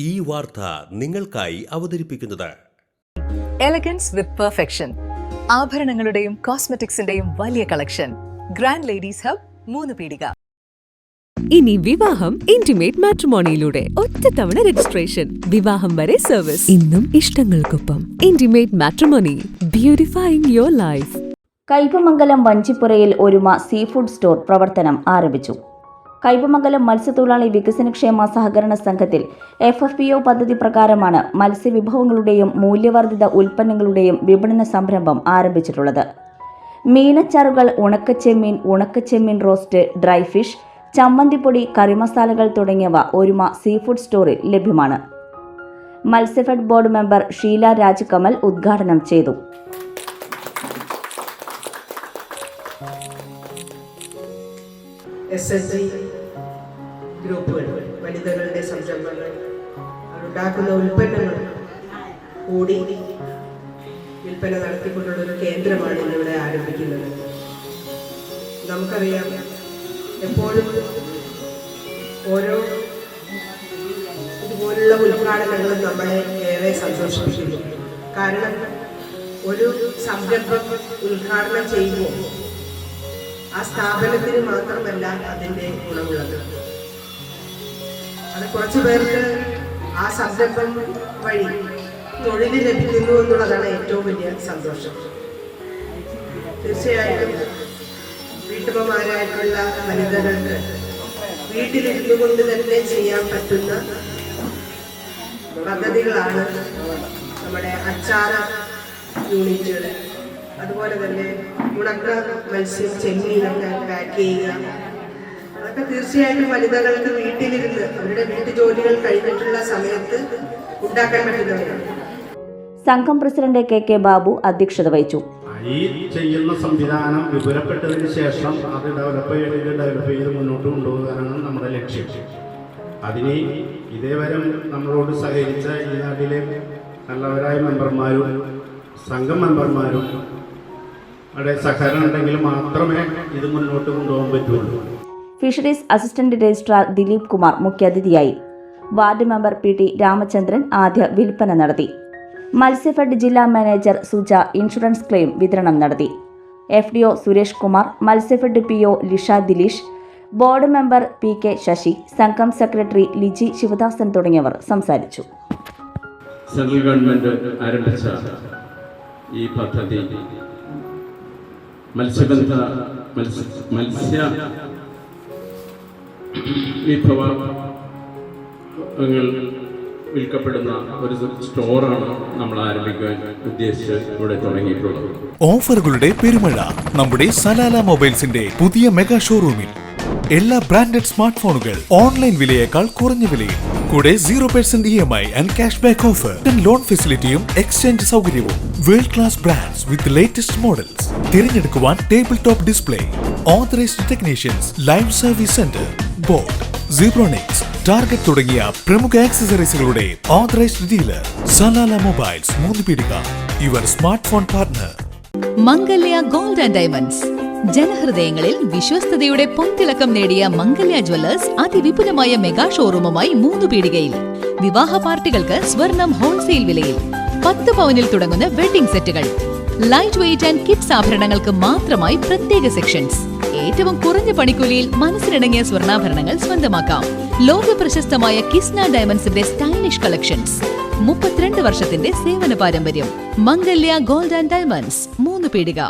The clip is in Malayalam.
ഈ വാർത്ത നിങ്ങൾക്കായി അവതരിപ്പിക്കുന്നത് എലഗൻസ് വിത്ത് പെർഫെക്ഷൻ, ആഭരണങ്ങളുടെയും കോസ്മെറ്റിക്സിന്റെയും വലിയ കളക്ഷൻ. ഗ്രാൻഡ് ലേഡീസ് ഹബ്, 3 പീടിക. ഇനി വിവാഹം ഇന്റിമേറ്റ് മാട്രിമോണിയിലൂടെ ഒറ്റത്തവണ രജിസ്ട്രേഷൻ, വിവാഹം വരെ സർവീസ്. ഇന്നും ഇഷ്ടങ്ങൾക്കൊപ്പം Intimate Matrimony, beautifying your life. Kaipamangalam വഞ്ചിപ്പുരയിൽ ഒരുമ സീ ഫുഡ് സ്റ്റോർ പ്രവർത്തനം ആരംഭിച്ചു. കയ്പമംഗലം മത്സ്യത്തൊഴിലാളി വികസനക്ഷേമ സഹകരണ സംഘത്തിൽ FFPO പദ്ധതി പ്രകാരമാണ് മത്സ്യവിഭവങ്ങളുടെയും മൂല്യവർദ്ധിത ഉൽപ്പന്നങ്ങളുടെയും വിപണന സംരംഭം ആരംഭിച്ചിട്ടുള്ളത്. മീനച്ചാറുകൾ, ഉണക്കച്ചെമ്മീൻ റോസ്റ്റ്, ഡ്രൈ ഫിഷ്, ചമ്മന്തിപ്പൊടി, കറിമസാലകൾ തുടങ്ങിയവ ഒരുമ സീ ഫുഡ് സ്റ്റോറിൽ ലഭ്യമാണ്. മത്സ്യഫെഡ് ബോർഡ് മെമ്പർ ഷീല രാജ്കമൽ ഉദ്ഘാടനം ചെയ്തു. SSG ഗ്രൂപ്പുകൾ, വനിതകളുടെ സംരംഭങ്ങൾ, അവരുണ്ടാക്കുന്ന ഉൽപ്പന്നങ്ങൾ കൂടി വിൽപ്പന നടത്തിക്കൊണ്ടുള്ള ഒരു കേന്ദ്രമാണ് ഇന്നിവിടെ ആരംഭിക്കുന്നത്. നമുക്കറിയാം, എപ്പോഴും ഓരോ ഇതുപോലുള്ള ഉദ്ഘാടനങ്ങളും നമ്മളെ ഏറെ സന്തോഷിപ്പിക്കുന്നു. കാരണം ഒരു സംരംഭം ഉദ്ഘാടനം ചെയ്യുമ്പോൾ ആ സ്ഥാപനത്തിന് മാത്രമല്ല അതിൻ്റെ ഗുണമുള്ളത്, അത് കുറച്ചു പേർക്ക് ആ സംരംഭം വഴി തൊഴിൽ ലഭിക്കുന്നു എന്നുള്ളതാണ് ഏറ്റവും വലിയ സന്തോഷം. തീർച്ചയായിട്ടും വീട്ടമ്മമാരായിട്ടുള്ള വനിതകൾക്ക് വീട്ടിലിരുന്നു കൊണ്ട് തന്നെ ചെയ്യാൻ പറ്റുന്ന പദ്ധതികളാണ് നമ്മുടെ അച്ചാർ യൂണിറ്റുകൾ, അതുപോലെ തന്നെ ഉണക്ക മത്സ്യം, ചെമ്മീനൊക്കെ പാക്ക് ചെയ്യുക. അതൊക്കെ തീർച്ചയായിട്ടും വനിതകൾക്ക് വീട്ടിലിരുന്ന് അവരുടെ വീട്ടുജോലികൾ കഴിഞ്ഞിട്ടുള്ള സമയത്ത് ഉണ്ടാക്കാൻ പറ്റുന്നവരാണ്. സംഘം പ്രസിഡന്റ് KK ബാബു അധ്യക്ഷത വഹിച്ചു. ഈ ചെയ്യുന്ന സംവിധാനം വിപുലപ്പെട്ടതിന് ശേഷം അത് ഡെവലപ്പ് ചെയ്ത് മുന്നോട്ട് കൊണ്ടുപോകാനാണ് നമ്മുടെ ലക്ഷ്യം. അതിന് ഇതേവരെ നമ്മളോട് സഹകരിച്ച ഈ നാട്ടിലെ നല്ലവരായ മെമ്പർമാരും സംഘം മെമ്പർമാരും അവിടെ സഹകരണം ഉണ്ടെങ്കിൽ മാത്രമേ ഇത് മുന്നോട്ട് കൊണ്ടുപോകാൻ പറ്റുള്ളൂ. Fisheries assistant registrar Dileep Kumar മുഖ്യാതിഥിയായി. വാർഡ് മെമ്പർ PT രാമചന്ദ്രൻ ആദ്യ വിൽപ്പന നടത്തി. മത്സ്യഫെഡ് ജില്ലാ മാനേജർ സുജ ഇൻഷുറൻസ് ക്ലെയിം വിതരണം നടത്തി. FDO Suresh Kumar, Matsyafed PO Lisha Dileesh, board member PK Sasi, സംഘം സെക്രട്ടറി ലിജി ശിവദാസൻ തുടങ്ങിയവർ സംസാരിച്ചു. സെൻട്രൽ ഗവൺമെന്റ് ആരംഭിച്ച ഈ പദ്ധതി മത്സ്യ വിഭവങ്ങൾ വിൽക്കപ്പെടുന്ന ഒരു സ്റ്റോറാണ് നമ്മൾ ആരംഭിക്കാൻ ഉദ്ദേശിച്ച് ഇവിടെ തുടങ്ങിയിട്ടുള്ളത്. ഓഫറുകളുടെ പെരുമഴ നമ്മുടെ സലാല മൊബൈൽസിന്റെ പുതിയ മെഗാ ഷോറൂമിൽ. എല്ലാ ബ്രാൻഡഡ് സ്മാർട്ട് ഫോണുകൾ ഓൺലൈൻ വിലയേക്കാൾ കുറഞ്ഞ വിലയിൽ, കൂടെ 0% EMI and cash back offer, loan ഫെസിലിറ്റിയും എക്സ്ചേഞ്ച് സൗകര്യവും. World class brands with latest models. തിരഞ്ഞെടുക്കുവാൻ table top display, authorised technicians, live service centre, Boat, Zebronics, Target തുടങ്ങിയ പ്രമുഖ ആക്സസറീസുകളുടെ ഓതറൈസ്ഡ് ഡീലർ. സലാല മൊബൈൽസ്, 3 പീടിക, your smartphone partner. Mangalya gold and diamonds, ജനഹൃദയങ്ങളിൽ വിശ്വസ്തയുടെ പൊൻതിളക്കം നേടിയ മംഗല്യ ജ്വല്ലേഴ്സ് അതിവിപുലമായ മെഗാ ഷോറൂമുമായി 3 പീടികയിൽ. വിവാഹ പാർട്ടികൾക്ക് സ്വർണം ഹോൾസെയിൽ വിലയിൽ. 10 പവനിൽ തുടങ്ങുന്ന വെഡിംഗ് സെറ്റുകൾ, ലൈറ്റ് വെയ്റ്റ് ആൻഡ് കിഡ്സ് ആഭരണങ്ങൾക്ക് മാത്രമായി പ്രത്യേക സെക്ഷൻസ്. ഏറ്റവും കുറഞ്ഞ പണിക്കൂലിയിൽ മനസ്സിലിണങ്ങിയ സ്വർണ്ണാഭരണങ്ങൾ സ്വന്തമാക്കാം. ലോക പ്രശസ്തമായ കിസ്ന ഡയമണ്ട്സിന്റെ സ്റ്റൈലിഷ് കളക്ഷൻസ്. 32 വർഷത്തിന്റെ സേവന പാരമ്പര്യം. മംഗല്യ ഗോൾഡ് ആൻഡ് ഡയമണ്ട്സ്, 3 പീടിക.